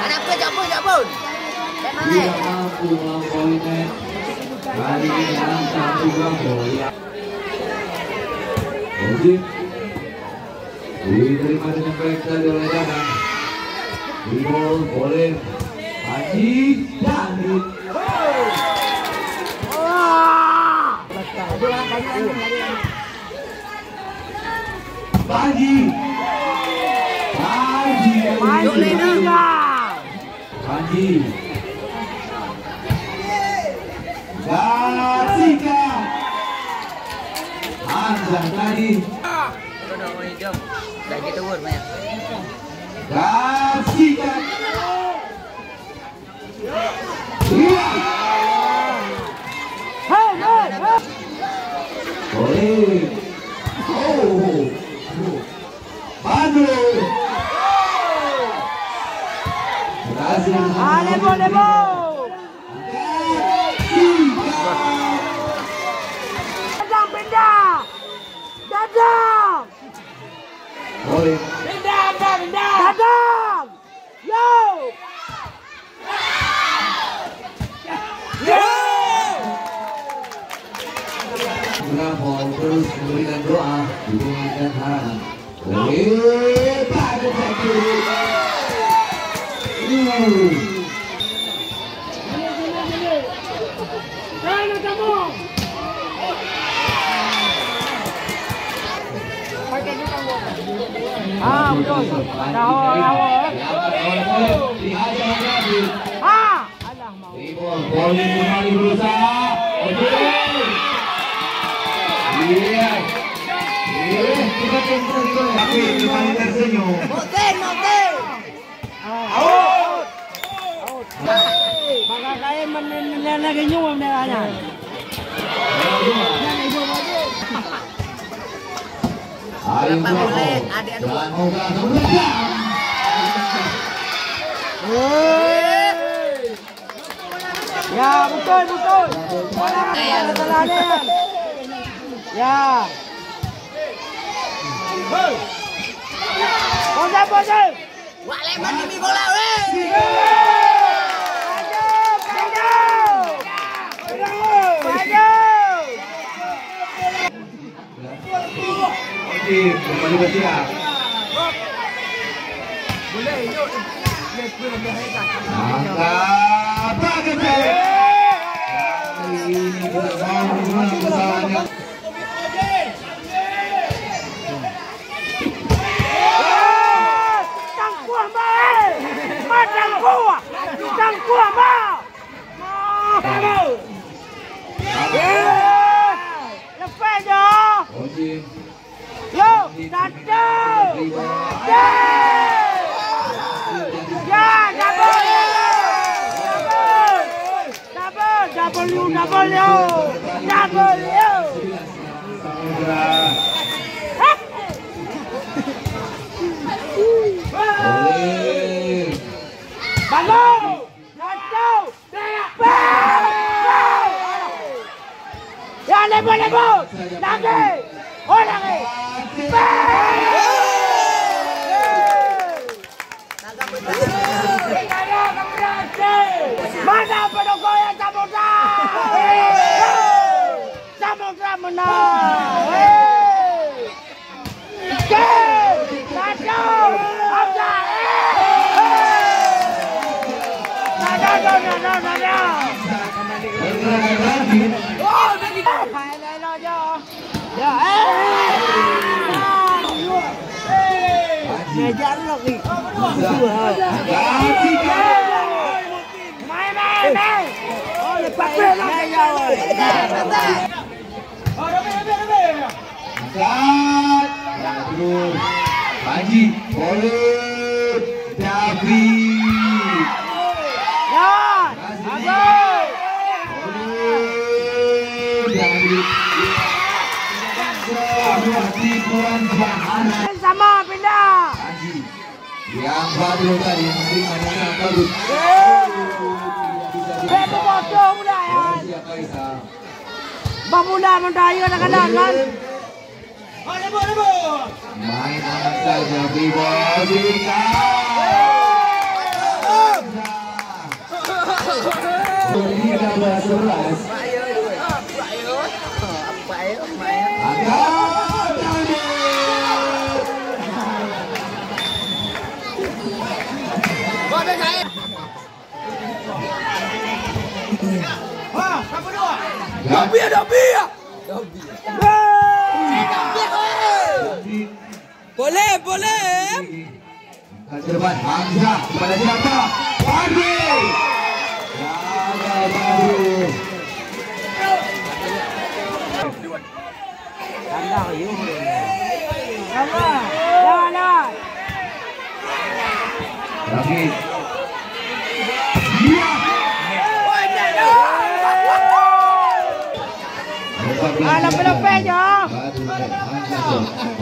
Anak ke jabun. Tidak mampu melampaui net. Kali ini angka 3 gol. Ojib diterima dengan baik tadi oleh Danang. Gol oleh Haji Danit. Haji Gasika Hamzah tadi Gasika Lebo. Dadang. Dadang. Yo. Bravo terus memberikan doa dukungan dan harapan. Pada satu. Betul. Boleh kembali berusaha. Iya. Kita kontrol tapi kembali tersenyum. Moten. Baka kaya menyanyi nyum merahnya. Ayo boleh, jangan mau ya betul. Ya. Bosan. Wak leman ini bola weh. Kembali bersiap. Boleh yuk. Angkat bagus. Ini tidak mau usahanya. Tangkuah mau. Lepas je. Yo, satu. Bangun. Satu. Ya, lebo. Lagi. Lagi. Mana pendukung yang Samudra menang. Ngejar lagi. Main. Oh, lepas Terus Haji boleh David. Ya, bagus. Sama pindah. Haji yang baru tadi menerima dengan bagus. Bodoh muda ya. Bamuda mendaya kadang-kadang kan. Main anak saja Bebas Dika. Dika 11. Boleh, boleh. Ke depan Hamzah kepada siapa? Fadli. Baru. Jangan. Lagi. Lebih-lebih je.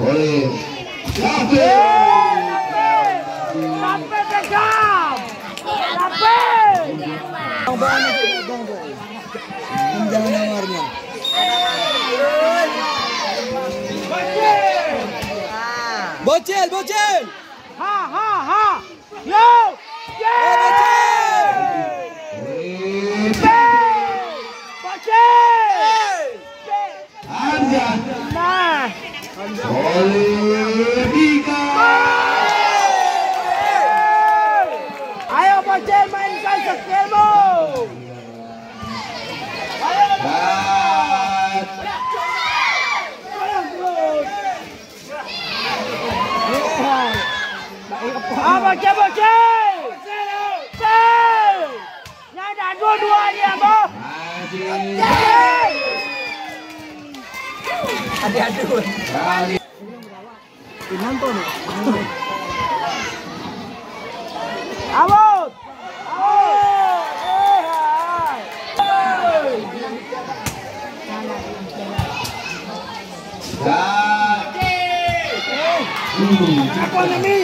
Boleh. Sampai tegam. Sampai. Jangan dengarnya. Bocil, bocil. Ha. Yo. Bocil. Hamzah. Nah. Boleh Dika. Ayo bocil mainkan skillmu. Bocil. Yang dah dua-dua dia, Bo. Adu. Kali. Awut. Apa ini?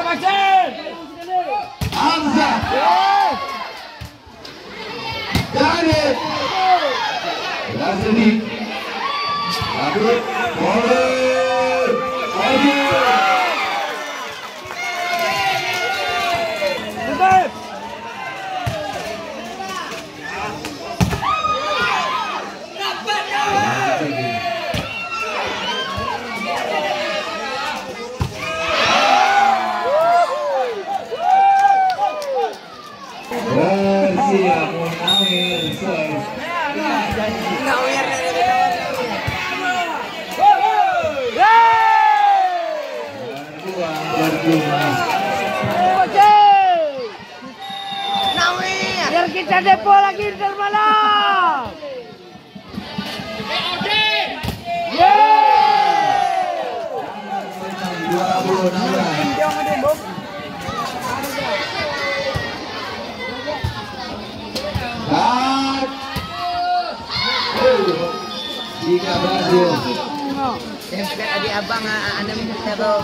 Bocil. Hamzah. Jangan. Lazmi. Lalu boleh. Betul. Bersiap Munawir. Berjumlah. Biar kita depo lagi ntar malam. Jika berhasil. Sampai adik abang anda minta terong.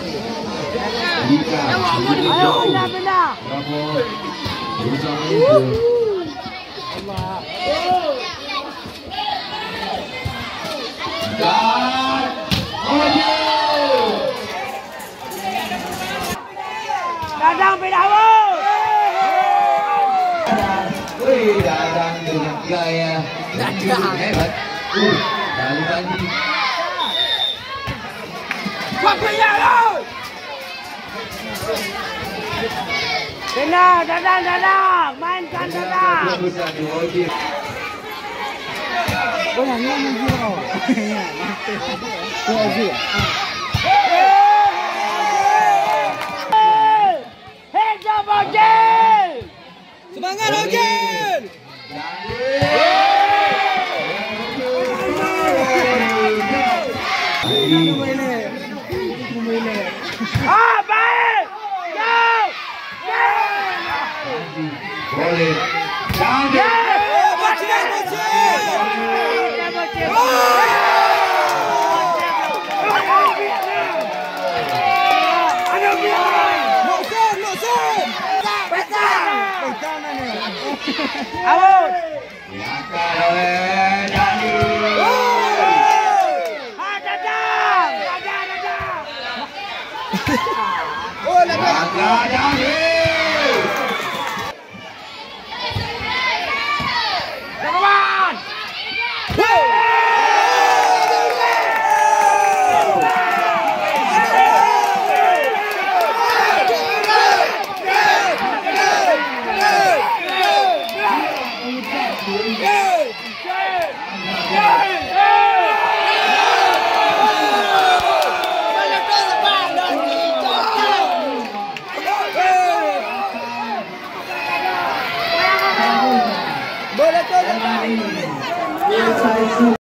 Jika Ayo benar-benar. Bravo. Bersama itu. Dan Dadang pedawau. Dadang dengan gaya hebat. Lalu tadi Benar, Dadang. Mainkan Dadang. Hei, Bocil! Semangat Bocil! Baik! boleh. Out. Diangkat oleh Dani. Dadang. Dadang. Oh, nak Diangkat Dani.